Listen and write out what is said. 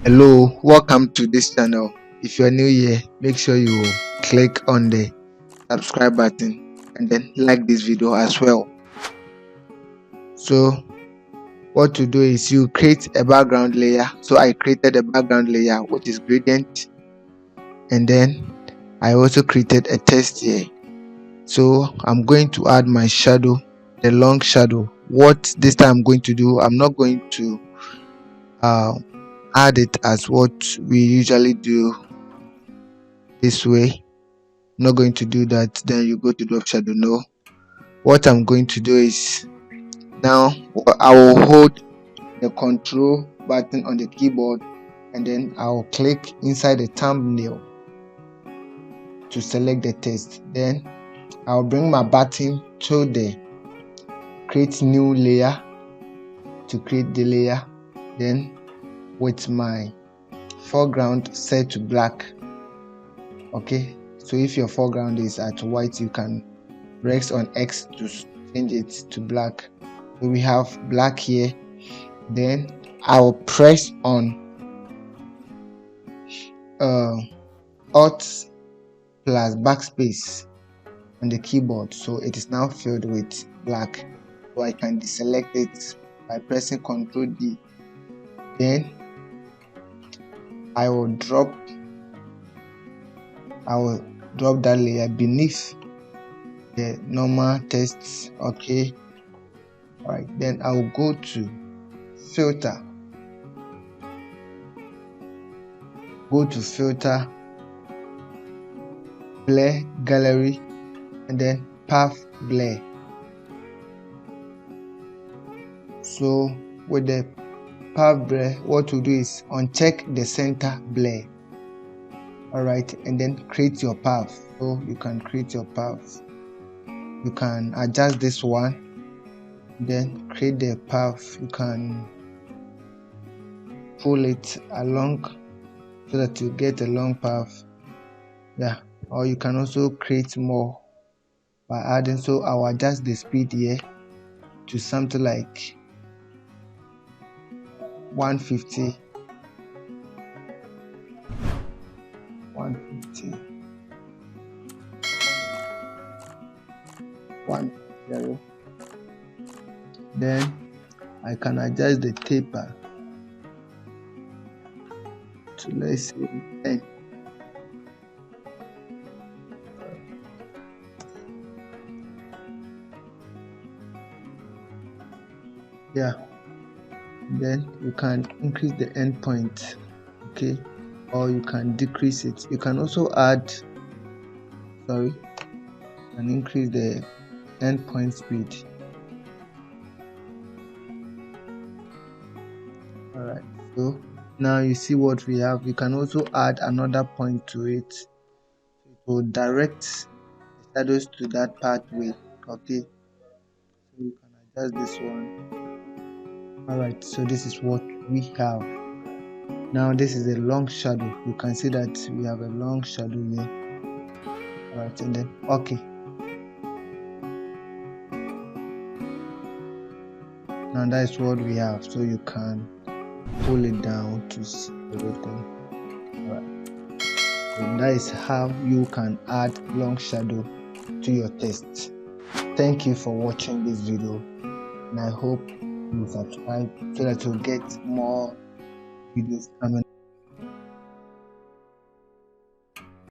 Hello, welcome to this channel. If you're new here, make sure you click on the subscribe button and then like this video as well. So what to do is you create a background layer. So I created a background layer which is gradient, and then I also created a text here. So I'm going to add my shadow, the long shadow. What this time I'm going to do, I'm not going to add it as what we usually do this way. I'm not going to do that. Then you go to drop shadow. No, what I'm going to do is now I will hold the control button on the keyboard, and then I'll click inside the thumbnail to select the text. Then I'll bring my button to the create new layer to create the layer. Then with my foreground set to black. Okay, so if your foreground is at white, you can press on X to change it to black. So we have black here. Then I'll press on Alt plus backspace on the keyboard, so it is now filled with black. So I can deselect it by pressing Ctrl D. Then I will drop that layer beneath the normal text. Okay, all right, then I will go to filter, blur gallery, and then path blur. So with the path blur, what we do is uncheck the center blur. All right, and then create your path. So you can create your path. You can adjust this one, then create the path. You can pull it along so that you get a long path. Yeah, or you can also create more by adding. So I'll adjust the speed here to something like 150. 150. 1.0. Then I can adjust the taper to, let's say, 10. Yeah, then you can increase the endpoint, okay, or you can decrease it. You can also add, and increase the endpoint speed. All right, so now you see what we have. You can also add another point to it. It will direct the shadows to that pathway. Okay, so you can adjust this one. All right, so this is what we have. Now this is a long shadow. You can see that we have a long shadow here. All right, and then okay. Now that is what we have. So you can pull it down to see everything. All right. So that is how you can add long shadow to your text. Thank you for watching this video, and I hope you subscribe so that you'll get more videos coming